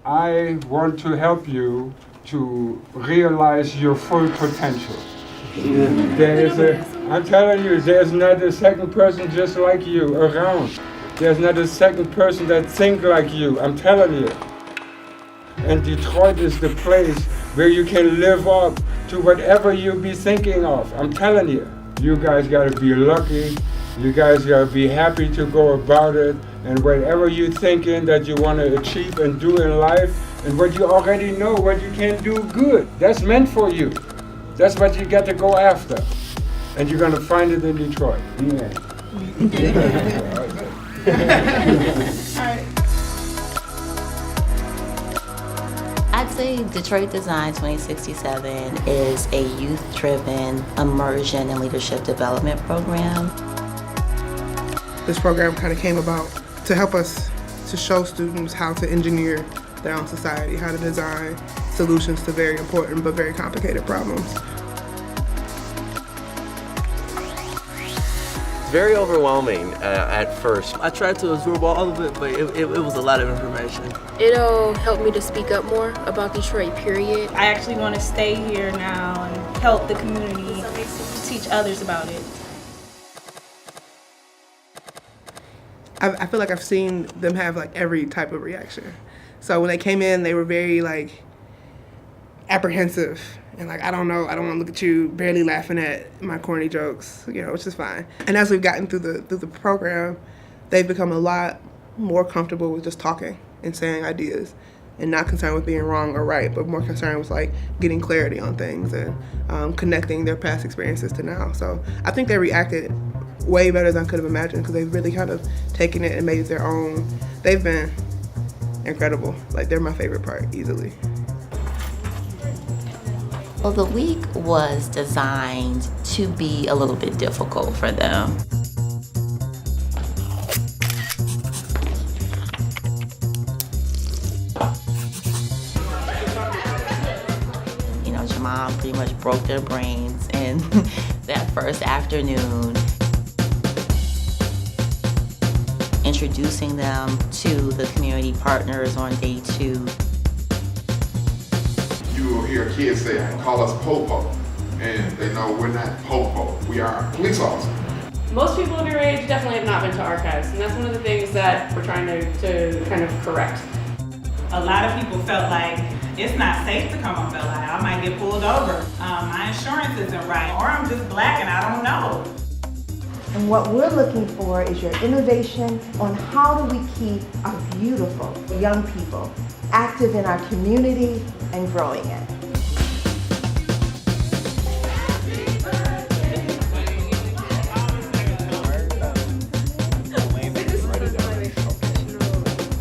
I want to help you to realize your full potential. I'm telling you, there's not a second person just like you around. There's not a second person that think like you, I'm telling you. And Detroit is the place where you can live up to whatever you be thinking of, I'm telling you. You guys gotta be lucky, you guys gotta be happy to go about it, and whatever you're thinking that you wanna achieve and do in life, and what you already know, what you can do good, that's meant for you. That's what you got to go after. And you're gonna find it in Detroit. Yeah. I'd say Detroit Design 2067 is a youth-driven immersion and leadership development program. This program kind of came about to help us to show students how to engineer their own society, how to design solutions to very important but very complicated problems. Very overwhelming at first. I tried to absorb all of it, but it was a lot of information. It'll help me to speak up more about Detroit, period. I actually want to stay here now and help the community, teach others about it. I feel like I've seen them have like every type of reaction. So when they came in, they were very like apprehensive and like, I don't know, I don't want to look at you barely laughing at my corny jokes, you know, which is fine. And as we've gotten through the program, they've become a lot more comfortable with just talking and saying ideas and not concerned with being wrong or right, but more concerned with like getting clarity on things and connecting their past experiences to now. So I think they reacted way better than I could have imagined because they've really kind of taken it and made it their own. They've been incredible. Like, they're my favorite part, easily. Well, the week was designed to be a little bit difficult for them. You know, Jamal pretty much broke their brains in that first afternoon. Introducing them to the community partners on day 2. You will hear kids say, call us Popo, and they know we're not Popo, we are police officers. Most people under age definitely have not been to archives, and that's one of the things that we're trying to kind of correct. A lot of people felt like it's not safe to come on Belle Isle. I might get pulled over. My insurance isn't right, or I'm just black and I don't know. And what we're looking for is your innovation on how do we keep our beautiful young people active in our community and growing it.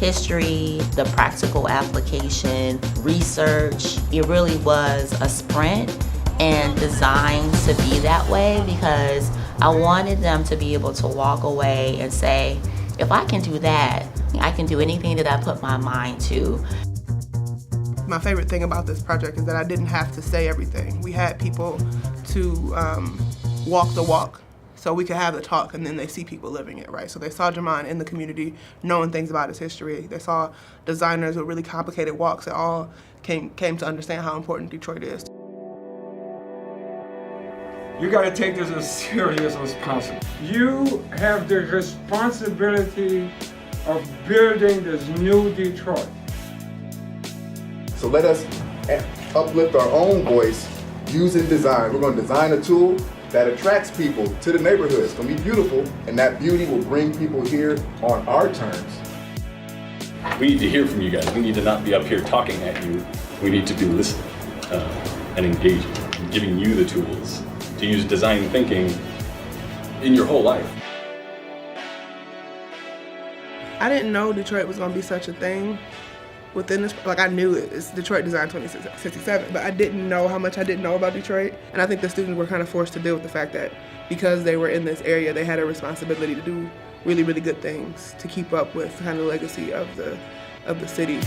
History, the practical application, research, it really was a sprint and designed to be that way because I wanted them to be able to walk away and say, if I can do that, I can do anything that I put my mind to. My favorite thing about this project is that I didn't have to say everything. We had people to walk the walk so we could have the talk and then they see people living it, right? So they saw Jamon in the community knowing things about his history. They saw designers with really complicated walks that all came to understand how important Detroit is. You gotta take this as serious as possible. You have the responsibility of building this new Detroit. So let us uplift our own voice using design. We're gonna design a tool that attracts people to the neighborhood. It's gonna be beautiful, and that beauty will bring people here on our terms. We need to hear from you guys. We need to not be up here talking at you. We need to be listening and engaging, and giving you the tools to use design thinking in your whole life. I didn't know Detroit was gonna be such a thing within this, like I knew it, it's Detroit Design 2067, but I didn't know how much I didn't know about Detroit. And I think the students were kind of forced to deal with the fact that because they were in this area, they had a responsibility to do really, really good things to keep up with kind of the legacy of the city.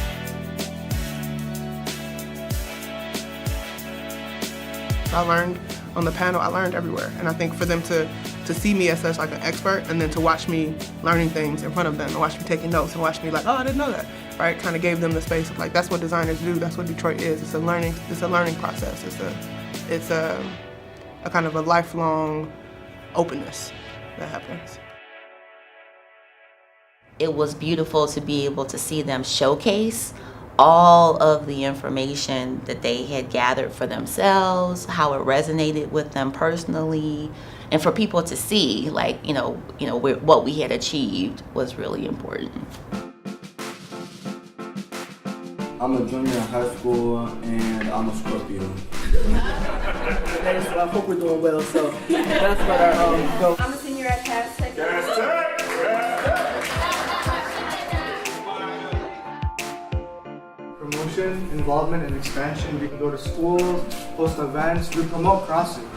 I learned on the panel, I learned everywhere. And I think for them to to see me as such like an expert, and then to watch me learning things in front of them, and watch me taking notes, and watch me like, oh, I didn't know that, right? Kind of gave them the space of like, that's what designers do. That's what Detroit is. It's a learning process. It's a kind of a lifelong openness that happens. It was beautiful to be able to see them showcase all of the information that they had gathered for themselves, how it resonated with them personally, and for people to see, like, what we had achieved was really important. I'm a junior in high school and I'm a Scorpio. I hope we're doing well, so that's what our goal. I'm a senior at Cass Tech. Promotion, involvement, and expansion. We can go to schools, host events. We promote CrossFit.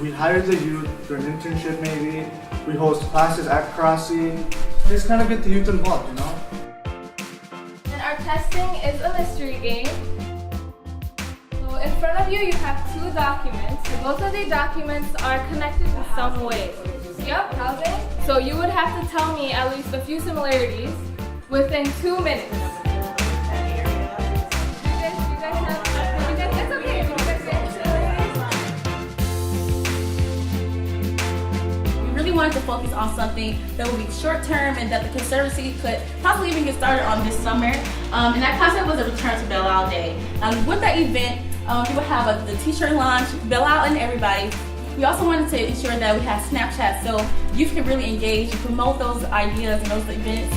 We hire the youth for an internship maybe. We host classes at Crossy. Just kind of get the youth involved, And our testing is a mystery game. So in front of you, you have 2 documents. Both of the documents are connected in some way. Yep, housing. So you would have to tell me at least a few similarities within 2 minutes. Wanted to focus on something that would be short term and that the Conservancy could possibly even get started on this summer. And that concept was a Return to Belle Isle Day. With that event, we would have the t-shirt launch, Belle Isle and everybody. We also wanted to ensure that we had Snapchat so youth can really engage and promote those ideas and those events.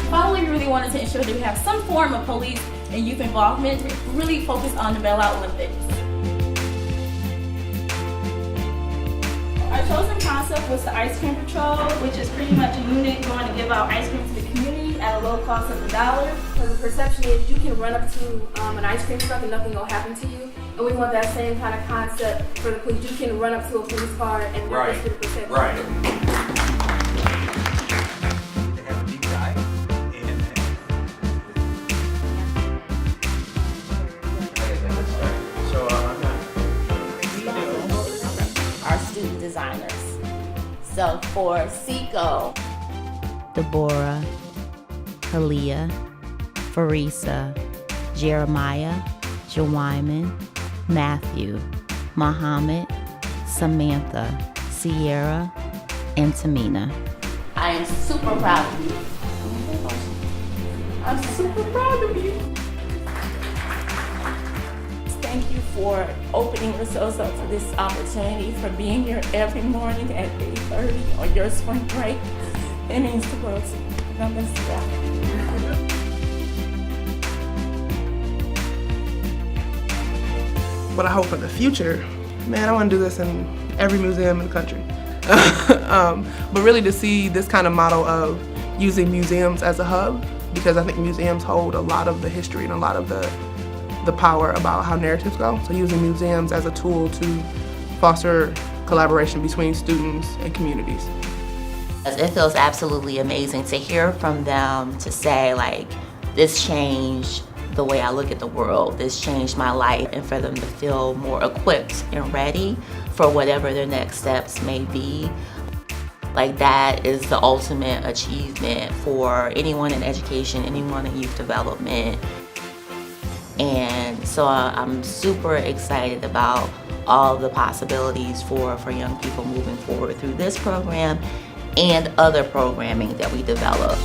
Finally, we really wanted to ensure that we have some form of police and youth involvement to really focus on the Belle Isle Olympics. Our chosen concept was the Ice Cream Patrol, which is pretty much a unit going to give out ice cream to the community at a low cost of $1. So the perception is you can run up to an ice cream truck and nothing will happen to you. And we want that same kind of concept for the police. You can run up to a police car and Right. the perception. Right. Designers. So for Seco, Deborah, Kalia, Farisa, Jeremiah, Jawaiman, Matthew, Muhammad, Samantha, Sierra, and Tamina. I am super proud of you. I'm super proud of you. Thank you for opening yourselves up to this opportunity, for being here every morning at 8:30 on your spring break. It means the world to me. Namaste. What I hope for the future, man, I want to do this in every museum in the country. But really to see this kind of model of using museums as a hub, because I think museums hold a lot of the history and a lot of the power about how narratives go. So using museums as a tool to foster collaboration between students and communities. It feels absolutely amazing to hear from them, to say like, this changed the way I look at the world, this changed my life, and for them to feel more equipped and ready for whatever their next steps may be. Like, that is the ultimate achievement for anyone in education, anyone in youth development. And so I'm super excited about all the possibilities for young people moving forward through this program and other programming that we develop.